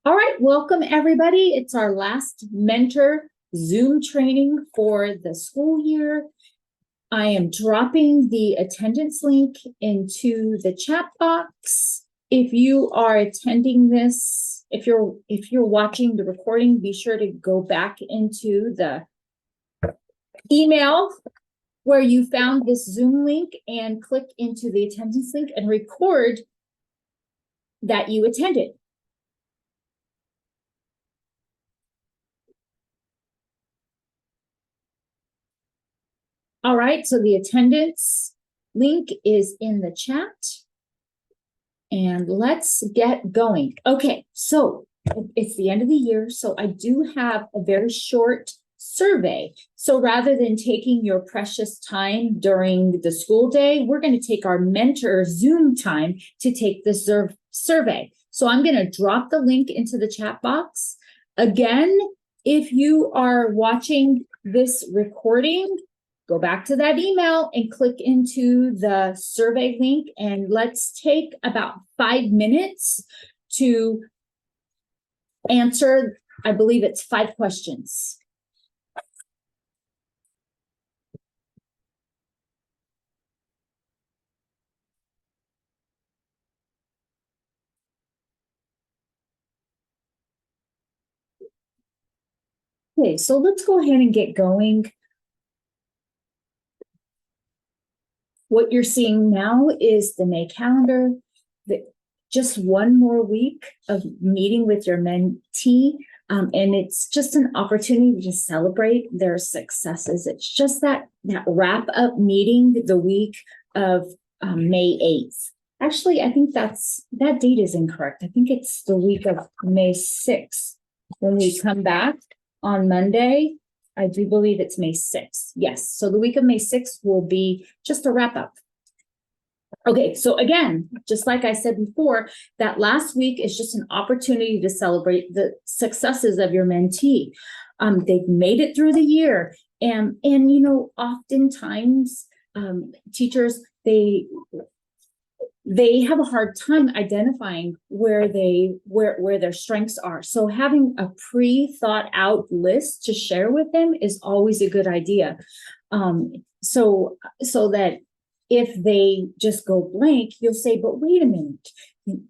All right, welcome everybody. It's our last mentor Zoom training for the school year. I am dropping the attendance link into the chat box. If you are attending this, if you're watching the recording, be sure to go back into the email where you found this Zoom link and click into the attendance link and record that you attended. All right, so the attendance link is in the chat. And let's get going. Okay, so it's the end of the year, so I do have a very short survey. So rather than taking your precious time during the school day, we're going to take our mentor Zoom time to take the survey. So I'm going to drop the link into the chat box. Again, if you are watching this recording, go back to that email and click into the survey link, and let's take about 5 minutes to answer, I believe it's 5 questions. Okay, so let's go ahead and get going. What you're seeing now is the May calendar. Just one more week of meeting with your mentee, and it's just an opportunity to celebrate their successes. It's just that wrap up meeting the week of May 8th. Actually, I think that date is incorrect. I think it's the week of May 6th when we come back on Monday. I do believe it's May 6th. Yes. So the week of May 6th will be just a wrap up. Okay, so again, just like I said before, that last week is just an opportunity to celebrate the successes of your mentee. They've made it through the year, and you know, oftentimes teachers they have a hard time identifying where their strengths are. So having a pre-thought out list to share with them is always a good idea. So that if they just go blank, you'll say, but wait a minute,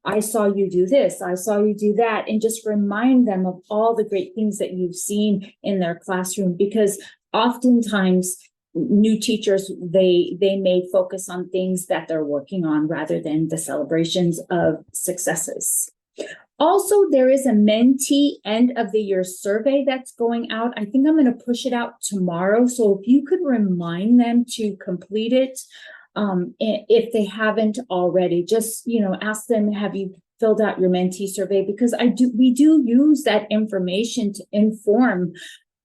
I saw you do this, I saw you do that, and just remind them of all the great things that you've seen in their classroom, because oftentimes new teachers, they may focus on things that they're working on rather than the celebrations of successes. Also, there is a mentee end of the year survey that's going out. I think I'm going to push it out tomorrow. So if you could remind them to complete it, if they haven't already, just, you know, ask them, have you filled out your mentee survey? Because we do use that information to inform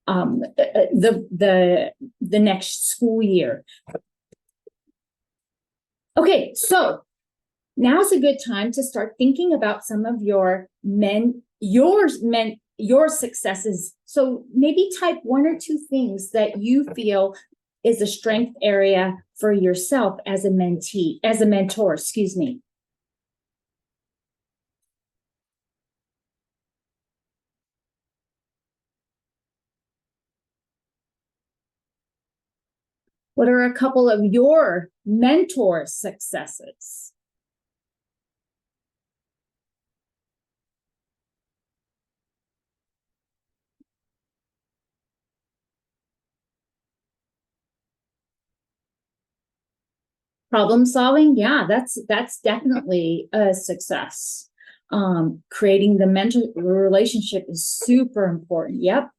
the next school year. Okay, so now's a good time to start thinking about some of your successes. So maybe type 1 or 2 things that you feel is a strength area for yourself as a mentor, excuse me. What are a couple of your mentor successes? Problem solving, yeah, that's definitely a success. Creating the mentor relationship is super important. Yep.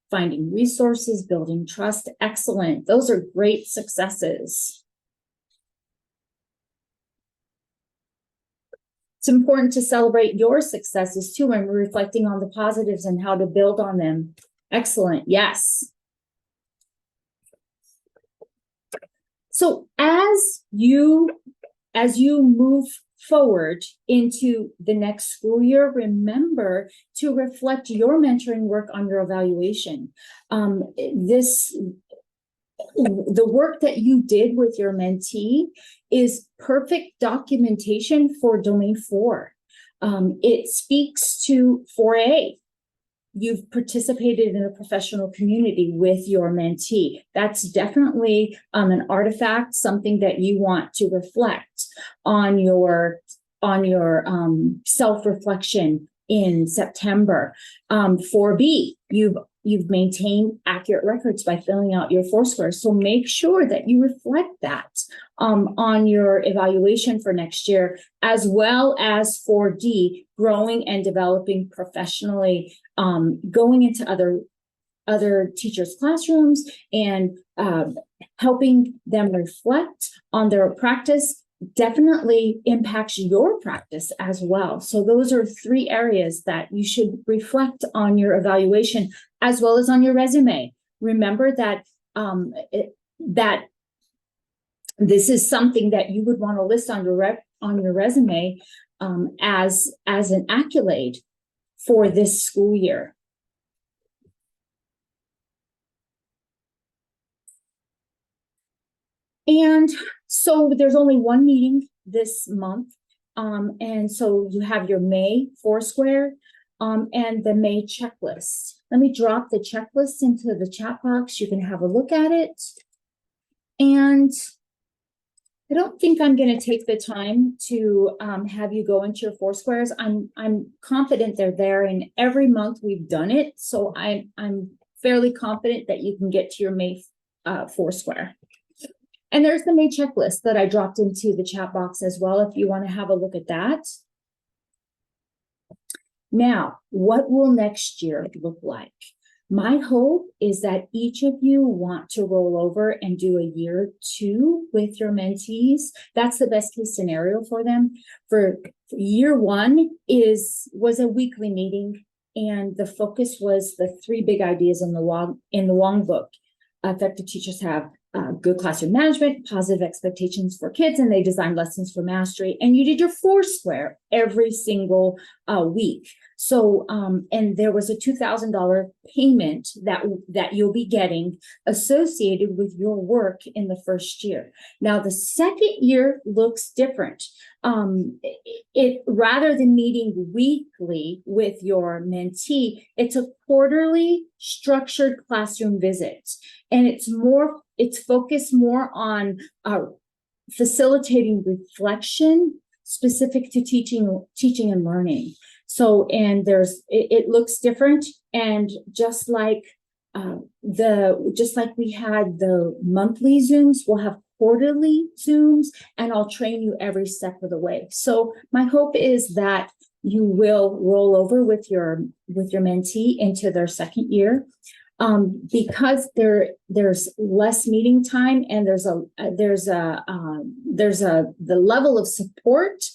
Finding resources, building trust, excellent. Those are great successes. It's important to celebrate your successes too, and reflecting on the positives and how to build on them. Excellent, yes. So as you move forward into the next school year, remember to reflect your mentoring work on your evaluation. The work that you did with your mentee is perfect documentation for Domain 4. It speaks to 4A. You've participated in a professional community with your mentee. That's definitely an artifact, something that you want to reflect on your self-reflection in September. 4B, you've maintained accurate records by filling out your Foursquare. So make sure that you reflect that on your evaluation for next year, as well as 4D, growing and developing professionally, going into other teachers' classrooms and helping them reflect on their practice definitely impacts your practice as well. So those are 3 areas that you should reflect on your evaluation, as well as on your resume. Remember that that this is something that you would want to list on your resume as an accolade for this school year. And so there's only one meeting this month. And so you have your May Foursquare and the May checklist. Let me drop the checklist into the chat box. You can have a look at it. And I don't think I'm going to take the time to have you go into your Foursquares. I'm confident they're there, and every month we've done it. So I'm fairly confident that you can get to your May Foursquare. And there's the May checklist that I dropped into the chat box as well, if you want to have a look at that. Now, what will next year look like? My hope is that each of you want to roll over and do a year 2 with your mentees. That's the best case scenario for them. For year 1 was a weekly meeting, and the focus was the 3 big ideas in the Wong book. Effective teachers have good classroom management, positive expectations for kids, and they design lessons for mastery. And you did your Foursquare every single week. So, and there was a $2,000 payment that you'll be getting associated with your work in the first year. Now, the second year looks different. It rather than meeting weekly with your mentee, it's a quarterly structured classroom visit, and it's focused more on facilitating reflection specific to teaching and learning. So, and it looks different, and just like we had the monthly Zooms, we'll have quarterly Zooms, and I'll train you every step of the way. So my hope is that you will roll over with your mentee into their second year, because there's less meeting time, and the level of support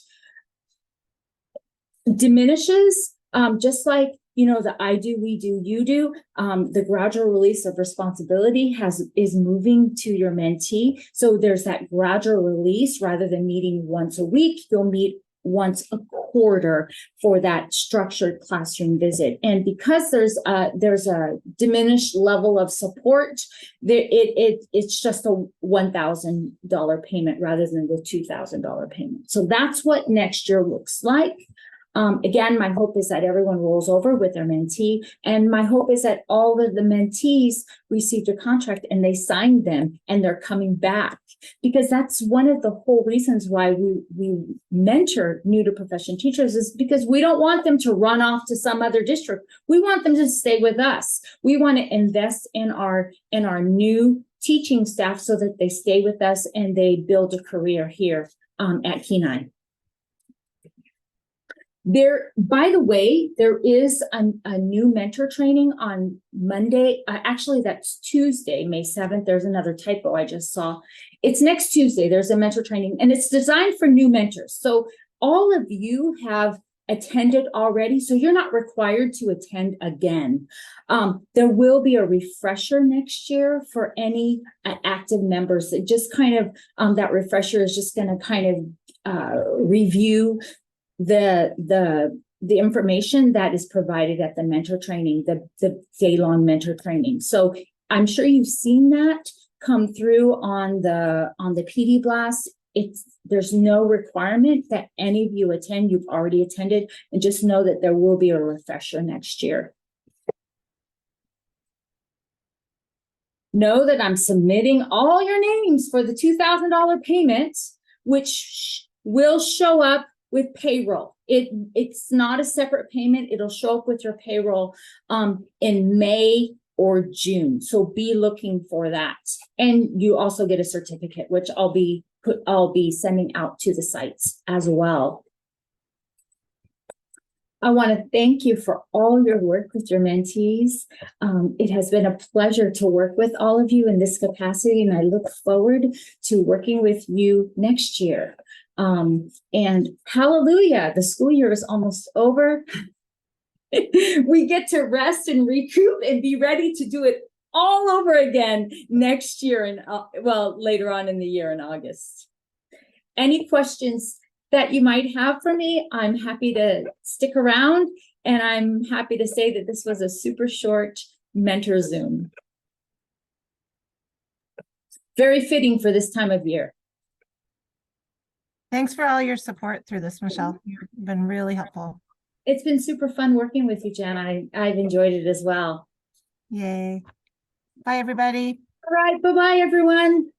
diminishes, just like, the I do, we do, you do. The gradual release of responsibility is moving to your mentee. So there's that gradual release. Rather than meeting once a week, you'll meet once a quarter for that structured classroom visit. And because there's a diminished level of support, it's just a $1,000 payment rather than the $2,000 payment. So that's what next year looks like. Again, my hope is that everyone rolls over with their mentee, and my hope is that all of the mentees received a contract and they signed them and they're coming back, because that's one of the whole reasons why we mentor new to profession teachers, is because we don't want them to run off to some other district. We want them to stay with us. We want to invest in our new teaching staff so that they stay with us and they build a career here at Kenai. By the way, there is a new mentor training on Monday. Actually, that's Tuesday, May 7th. There's another typo I just saw. It's next Tuesday. There's a mentor training, and it's designed for new mentors. So all of you have attended already, so you're not required to attend again. There will be a refresher next year for any active members. It just kind of, that refresher is just going to kind of review the information that is provided at the mentor training, the day-long mentor training. So I'm sure you've seen that come through on the PD Blast. there's no requirement that any of you attend. You've already attended, and just know that there will be a refresher next year. Know that I'm submitting all your names for the $2,000 payment, which will show up with payroll. It's not a separate payment. It'll show up with your payroll in May or June. So be looking for that. And you also get a certificate, which I'll be sending out to the sites as well. I want to thank you for all your work with your mentees. It has been a pleasure to work with all of you in this capacity, and I look forward to working with you next year. And hallelujah, the school year is almost over. We get to rest and recoup and be ready to do it all over again next year, and later on in the year in August. Any questions that you might have for me, I'm happy to stick around, and I'm happy to say that this was a super short mentor Zoom. Very fitting for this time of year. Thanks for all your support through this, Michelle. You've been really helpful. It's been super fun working with you, Jen. I've enjoyed it as well. Yay. Bye, everybody. All right. Bye-bye, everyone.